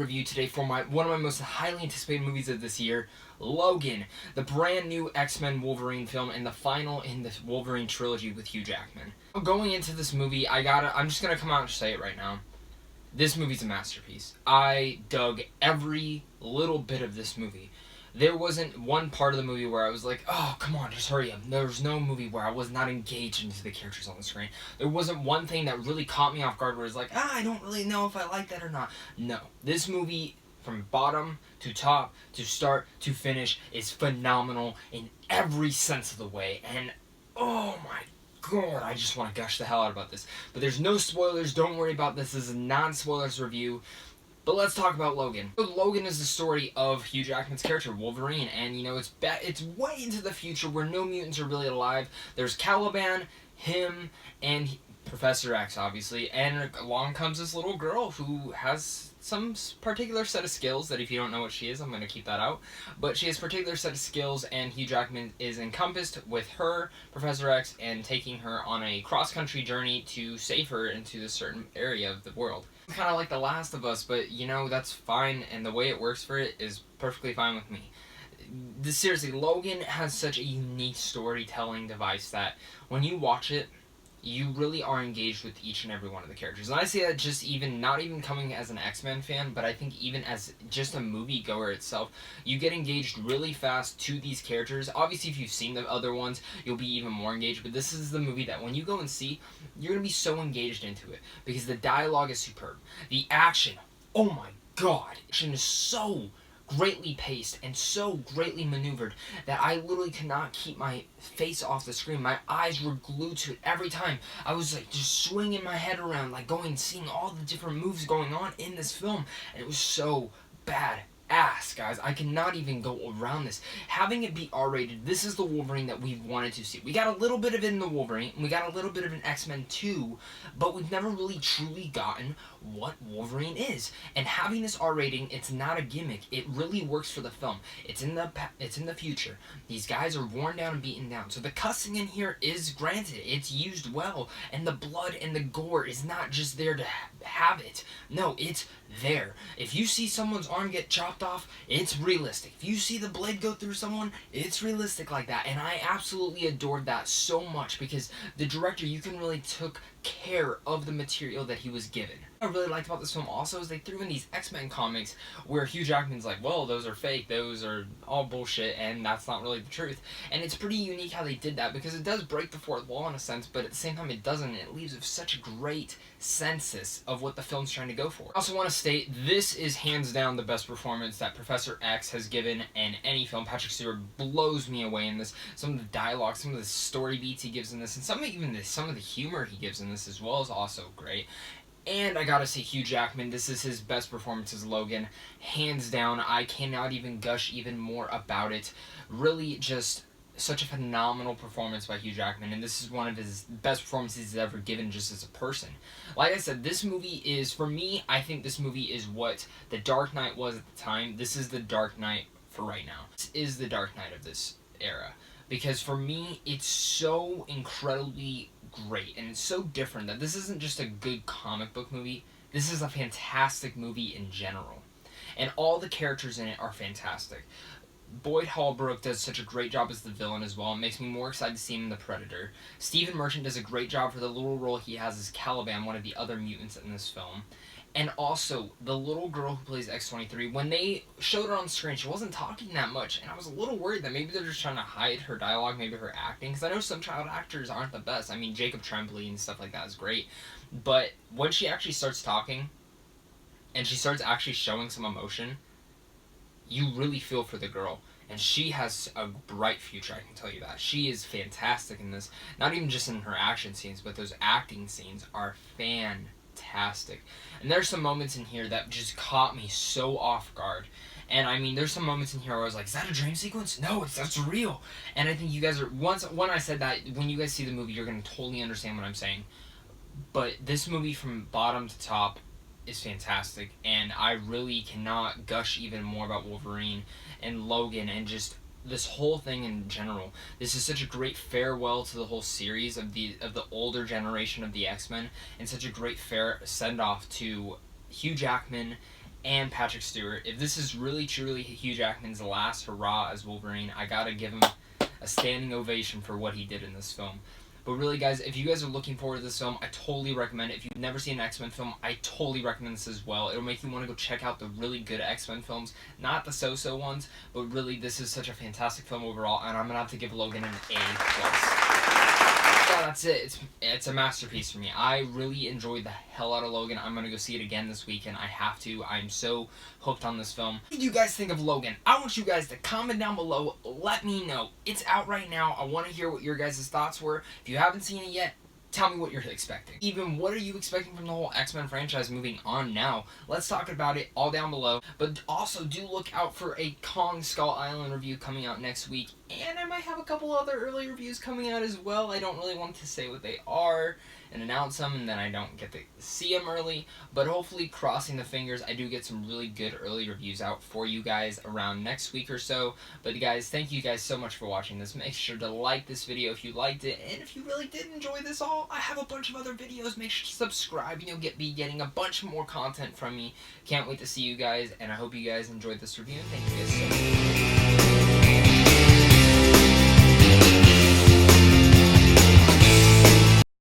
review today for one of my most highly anticipated movies of this year, Logan, the brand new X-Men Wolverine film and the final in the Wolverine trilogy with Hugh Jackman. Going into this movie, I'm just gonna come out and say it right now. This movie's a masterpiece. I dug every little bit of this movie. There wasn't one part of the movie where I was like, oh, come on, just hurry up. There was no movie where I was not engaged into the characters on the screen. There wasn't one thing that really caught me off guard where it's like, I don't really know if I like that or not. No. This movie, from bottom to top, to start to finish, is phenomenal in every sense of the way. And, oh my God, I just want to gush the hell out about this. But there's no spoilers. Don't worry about this. This is a non-spoilers review. But let's talk about Logan. So Logan is the story of Hugh Jackman's character, Wolverine, and it's way into the future where no mutants are really alive. There's Caliban, him, and Professor X, obviously, and along comes this little girl who has some particular set of skills that if you don't know what she is, I'm going to keep that out. But she has a particular set of skills, and Hugh Jackman is encompassed with her, Professor X, and taking her on a cross-country journey to save her into this certain area of the world. Kind of like The Last of Us, but that's fine, and the way it works for it is perfectly fine with me. Seriously, Logan has such a unique storytelling device that when you watch it, you really are engaged with each and every one of the characters. And I say that just not even coming as an X-Men fan, but I think even as just a moviegoer itself, you get engaged really fast to these characters. Obviously, if you've seen the other ones, you'll be even more engaged, but this is the movie that when you go and see, you're going to be so engaged into it, because the dialogue is superb. The action, oh my God, action is so greatly paced and so greatly maneuvered that I literally could not keep my face off the screen. My eyes were glued to it every time. I was like just swinging my head around, like seeing all the different moves going on in this film, and it was so bad. Guys, I cannot even go around this. Having it be R-rated, this is the Wolverine that we've wanted to see. We got a little bit of it in the Wolverine, and we got a little bit of an X-Men 2, but we've never really truly gotten what Wolverine is. And having this R rating, it's not a gimmick. It really works for the film. It's in the future. These guys are worn down and beaten down. So the cussing in here is granted. It's used well, and the blood and the gore is not just there to have it. No, it's there. If you see someone's arm get chopped off, it's realistic. If you see the blade go through someone, it's realistic like that. And I absolutely adored that so much because the director, you can really took care of the material that he was given. What I really liked about this film also is they threw in these X-Men comics where Hugh Jackman's like, well, those are fake, those are all bullshit, and that's not really the truth. And it's pretty unique how they did that because it does break the fourth wall in a sense, but at the same time it doesn't, and it leaves with such a great census of what the film's trying to go for. I also want to state, this is hands down the best performance that Professor X has given in any film. Patrick Stewart blows me away in this. Some of the dialogue, some of the story beats he gives in this, and some of the humor he gives in this as well is also great. And I gotta say, Hugh Jackman, this is his best performance as Logan. Hands down, I cannot even gush even more about it. Really just such a phenomenal performance by Hugh Jackman, and this is one of his best performances he's ever given just as a person. Like I said, this movie is, for me, I think this movie is what The Dark Knight was at the time. This is The Dark Knight for right now. This is The Dark Knight of this era. Because for me, it's so incredibly great, and it's so different that this isn't just a good comic book movie, this is a fantastic movie in general. And all the characters in it are fantastic. Boyd Holbrook does such a great job as the villain as well. It makes me more excited to see him in The Predator. Stephen Merchant does a great job for the little role he has as Caliban, one of the other mutants in this film. And also, the little girl who plays X-23, when they showed her on screen, she wasn't talking that much, and I was a little worried that maybe they're just trying to hide her dialogue, maybe her acting, because I know some child actors aren't the best. I mean, Jacob Tremblay and stuff like that is great, but when she actually starts talking, and she starts actually showing some emotion, you really feel for the girl. And she has a bright future, I can tell you that. She is fantastic in this. Not even just in her action scenes, but those acting scenes are fantastic. And there's some moments in here that just caught me so off guard. And I mean, there's some moments in here where I was like, is that a dream sequence? No, that's real. And I think you guys are, when I said that, when you guys see the movie, you're going to totally understand what I'm saying. But this movie from bottom to top is fantastic, and I really cannot gush even more about Wolverine and Logan and just this whole thing in general. This is such a great farewell to the whole series of the older generation of the X-Men, and such a great send-off to Hugh Jackman and Patrick Stewart. If this is really truly Hugh Jackman's last hurrah as Wolverine, I gotta give him a standing ovation for what he did in this film. But really, guys, if you guys are looking forward to this film, I totally recommend it. If you've never seen an X-Men film, I totally recommend this as well. It'll make you want to go check out the really good X-Men films, not the so-so ones, but really, this is such a fantastic film overall, and I'm going to have to give Logan an A+. Yeah, that's it. It's a masterpiece for me. I really enjoyed the hell out of Logan. I'm going to go see it again this weekend. I have to. I'm so hooked on this film. What do you guys think of Logan? I want you guys to comment down below. Let me know. It's out right now. I want to hear what your guys' thoughts were. If you haven't seen it yet, tell me what you're expecting. Even what are you expecting from the whole X-Men franchise moving on now? Let's talk about it all down below. But also do look out for a Kong Skull Island review coming out next week. And I might have a couple other early reviews coming out as well. I don't really want to say what they are and announce them, and then I don't get to see them early. But hopefully, crossing the fingers, I do get some really good early reviews out for you guys around next week or so. But guys, thank you guys so much for watching this. Make sure to like this video if you liked it. And if you really did enjoy this all, I have a bunch of other videos. Make sure to subscribe and you'll be getting a bunch more content from me. Can't wait to see you guys, and I hope you guys enjoyed this review. Thank you guys so much.